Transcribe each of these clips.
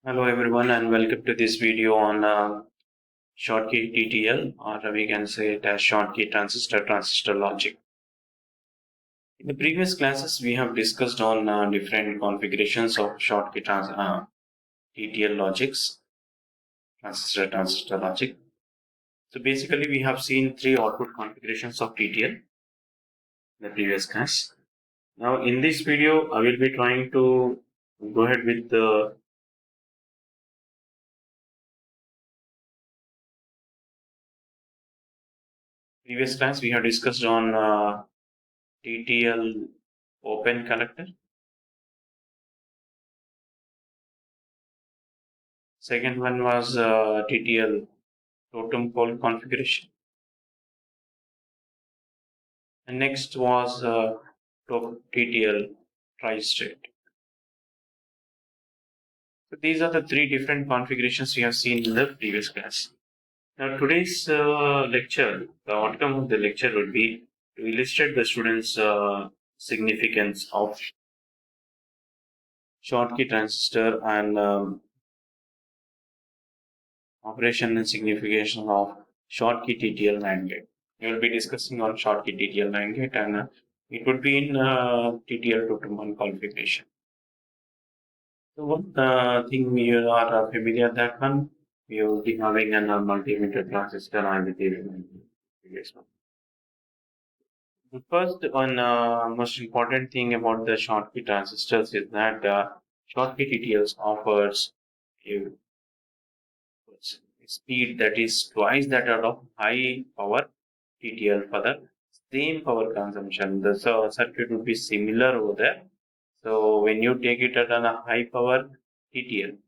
Hello everyone and welcome to this video on Schottky TTL, or we can say it as Schottky transistor logic. In the previous classes we have discussed on different configurations of TTL logics, transistor logic. So basically we have seen three output configurations of TTL in the previous class. Now in this video I will be trying to go ahead with the previous class. We have discussed on TTL open collector. Second one was TTL totem pole configuration. And next was TTL tri-state. So these are the three different configurations we have seen in the previous class. Now today's lecture, the outcome of the lecture would be to illustrate the students' significance of Schottky transistor and operation and signification of Schottky TTL NAND gate. We will be discussing on Schottky TTL NAND gate, and it would be in TTL totem pole configuration. So one thing we are familiar that one, we will be having a multimeter transistor and the previous one. The first one, most important thing about the Schottky transistors is that Schottky TTLs offers a speed that is twice that of high power TTL for the same power consumption. The circuit would be similar over there. So when you take it at a high power TTL,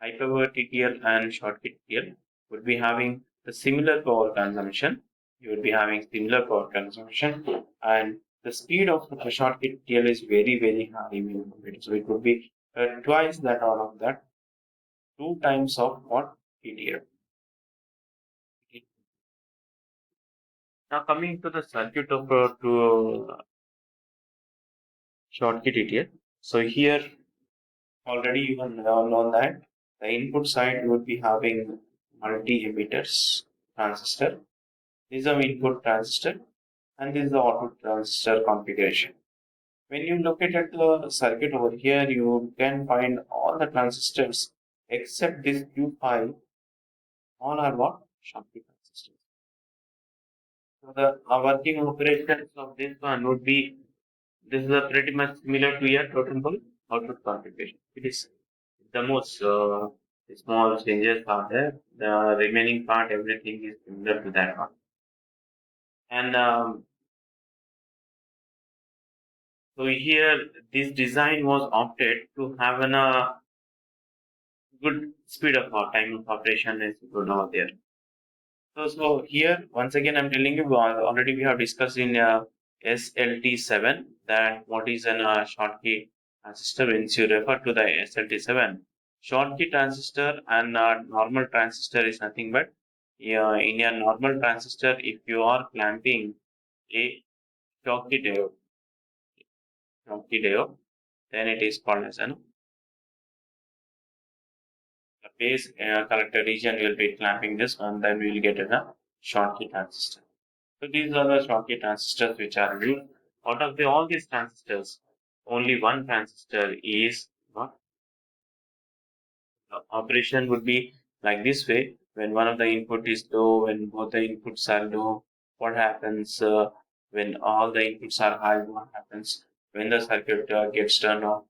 high power TTL and Schottky TTL would be having the similar power consumption. You would be having similar power consumption, and the speed of the Schottky TTL is very high. So it would be twice that out of that, two times of what TTL. Now coming to the circuit of Schottky TTL. So here already you have known that the input side would be having multi-emitters transistor. This is the input transistor and this is the output transistor configuration. When you look at the circuit over here, you can find all the transistors except this Q5, all are what? Schottky transistors. So the working operations of this one would be, this is pretty much similar to your totem pole output configuration. It is the most small changes are there. The remaining part, everything is similar to that one. And so here, this design was opted to have a good speed of time of operation is good over there. So here, once again, I'm telling you, already we have discussed in SLT7 that what is an Schottky transistor. When you refer to the SLT7, Schottky transistor and normal transistor is nothing but in a normal transistor, if you are clamping a Schottky diode, then it is called as an the base collector region will be clamping this one, then we will get a Schottky transistor. So these are the Schottky transistors which are used. Out of all these transistors, only one transistor is what? The operation would be like this way. When one of the input is low, when both the inputs are low, what happens when all the inputs are high? What happens when the circuit gets turned off?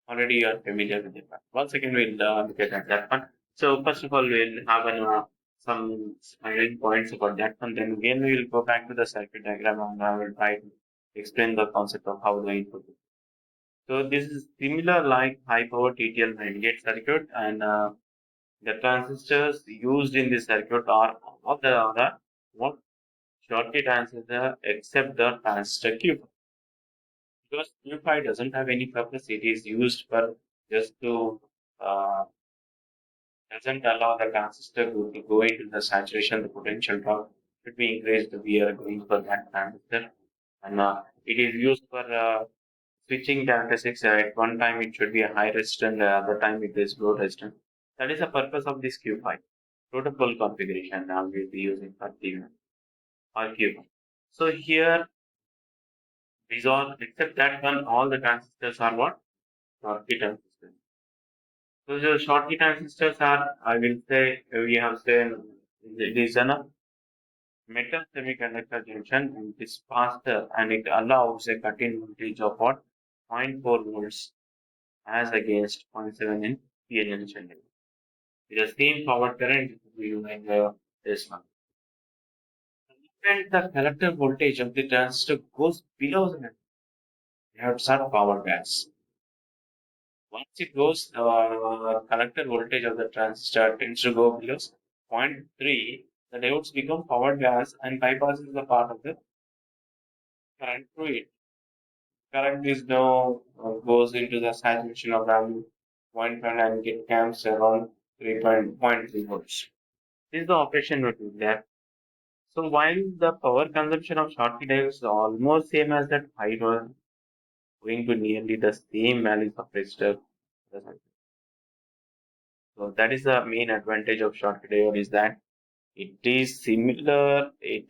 Already you are familiar with it. Once again, we'll look at that one. So first of all, we'll have some highlight points about that one. Then again, we will go back to the circuit diagram and I will try to explain the concept of how the input is. So this is similar like high power TTL 98 circuit, and the transistors used in this circuit are all the other what Schottky transistor except the transistor Q. Because Q5 doesn't have any purpose, it is used for just to uh, doesn't allow the transistor to go into the saturation, the potential drop should be increased. We are going for that transistor, and it is used for switching characteristics. At one time it should be a high resistant, the other time it is low resistant. That is the purpose of this Q5 protocol configuration. Now we'll be using for Q1 or Q1. So here, these all except that one, all the transistors are what? Schottky transistors. So the Schottky transistors are, I will say, we have said it is a metal semiconductor junction and it is faster and it allows a cut-in voltage of what? 0.4 volts as against zero point 0.7 in PN junction. With the same power current we using this one. And the collector voltage of the transistor goes below the you have to start power gas. Once it goes, the collector voltage of the transistor tends to go below zero point 0.3. The diodes become power gas and bypasses the part of the current through it. Current is now goes into the saturation of value 0.1 and get camps around 3.3 volts. This is the operation routine there. So while the power consumption of Schottky diode is almost same as that fiber, going to nearly the same values of resistor. So that is the main advantage of Schottky diode is that it is similar. It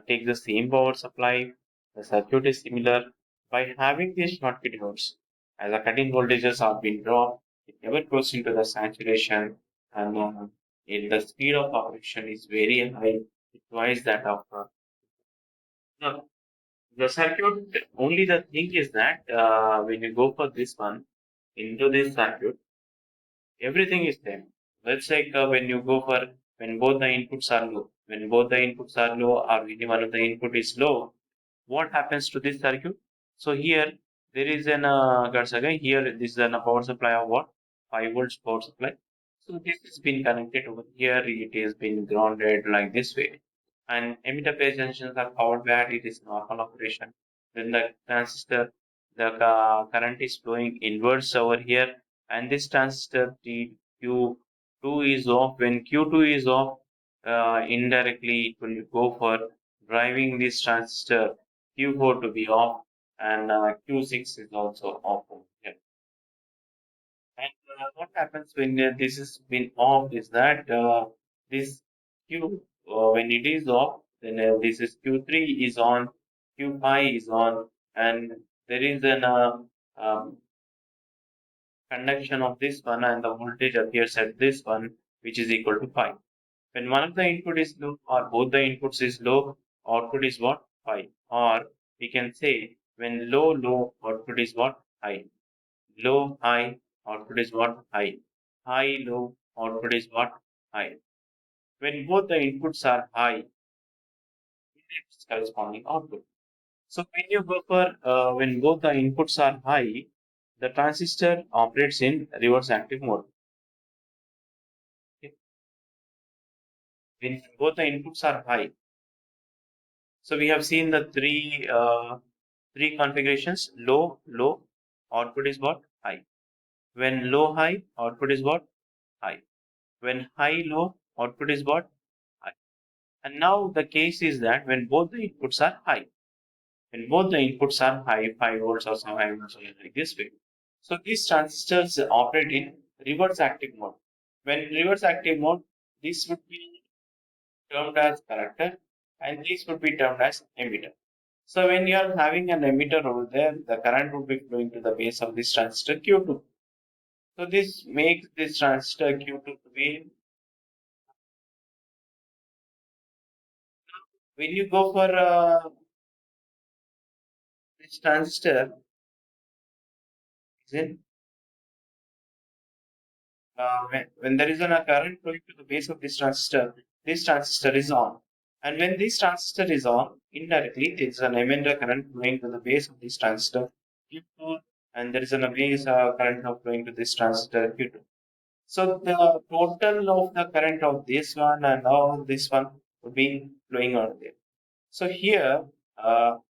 takes the same power supply. The circuit is similar. By having these Schottky diodes, as the cutting voltages have been dropped, it never goes into the saturation, and the speed of operation is very high, twice that of no, the circuit. Only the thing is that when you go for this one into this circuit, everything is same. Let's say when you go for when both the inputs are low, when both the inputs are low or any one of the input is low, what happens to this circuit? So here there is an again here this is a power supply of what 5 volts power supply. So this has been connected over here. It is been grounded like this way, and emitter phase junctions are powered back. It is normal operation. Then the transistor, the current is flowing inwards over here, and this transistor Q2 is off. When Q2 is off, indirectly it will go for driving this transistor Q4 to be off and Q6 is also off over here. And what happens when this has been off is that this Q, when it is off, then this is Q3 is on, Q5 is on, and there is an conduction of this one and the voltage appears at this one, which is equal to 5. When one of the input is low or both the inputs is low, output is what? High. Or we can say when low, low, output is what? High. Low, high, output is what? High. High, low, output is what? High. When both the inputs are high, it's corresponding output. So when you go for when both the inputs are high, the transistor operates in reverse active mode. Okay. When both the inputs are high, so we have seen the three configurations: low, low, output is what? High. When low, high, output is what? High. When high, low, output is what? High. And now the case is that when both the inputs are high, when both the inputs are high, 5 volts or some 5 volts or like this way. So these transistors operate in reverse active mode. When reverse active mode, this would be termed as collector and this would be termed as emitter. So when you are having an emitter over there, the current would be flowing to the base of this transistor Q2. So this makes this transistor Q2 to be when you go for this transistor, is it, when there is a current flowing to the base of this transistor is on. And when this transistor is on, indirectly there is an emitter current flowing to the base of this transistor Q2, and there is an base current now flowing to this transistor Q2. So the total of the current of this one and all this one would be flowing out there. So here,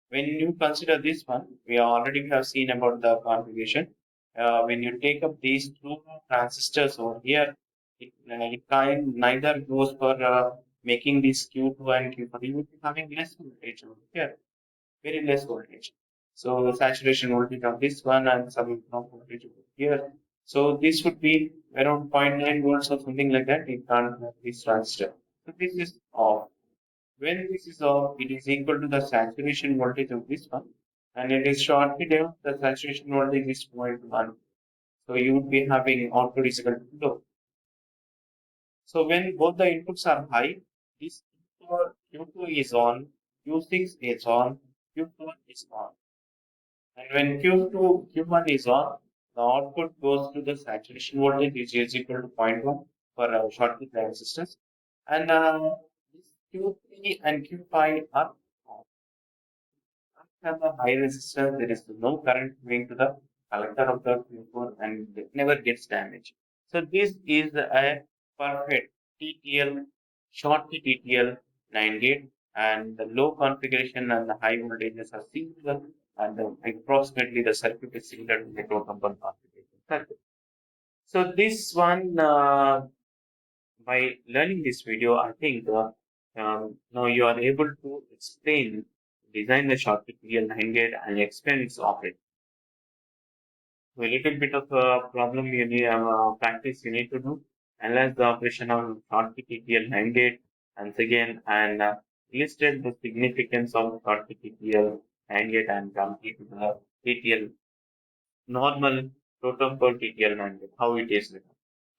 when you consider this one, we already have seen about the configuration. When you take up these two transistors over here, it kind neither goes for making this Q2 and Q4. You will be having less voltage over here, very less voltage. So saturation voltage of this one and some voltage over here. So this would be around zero point 0.9 volts or something like that. It can't have this transistor. So this is off. When this is off, it is equal to the saturation voltage of this one. And it is shortly down, the saturation voltage is 0.1. So you would be having output is equal to low. So when both the inputs are high, this Q2 is on, Q6 is on, Q4 is on. And when Q1 is on, the output goes to the saturation voltage, which is equal to zero point 0.1 for Schottky transistors. And this Q3 and Q5 are off. Have a high resistance, there is no current going to the collector of the Q4 and it never gets damaged. So this is a perfect TTL, Schottky TTL 9 gate, and the low configuration and the high voltages are similar, and approximately the circuit is similar to the total configuration circuit. So this one, by learning this video, I think now you are able to design the Schottky TTL 9 gate and explain its operation. So a little bit of a problem you need practice you need to do. Analyze the operation of Schottky TTL 9 gate once again and illustrate the significance of Schottky TTL 9 gate and complete the TTL normal protocol TTL 9 gate, how it is written.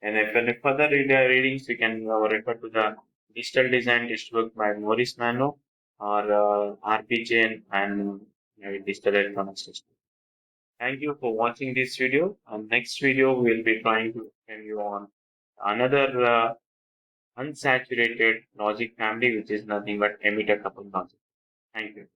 And if any further readings, you can refer to the Digital Design Textbook by Maurice Mano or RP and Digital Electronics Textbook. Thank you for watching this video. Next video, we'll be trying to explain you on another unsaturated logic family, which is nothing but emitter coupled logic. Thank you.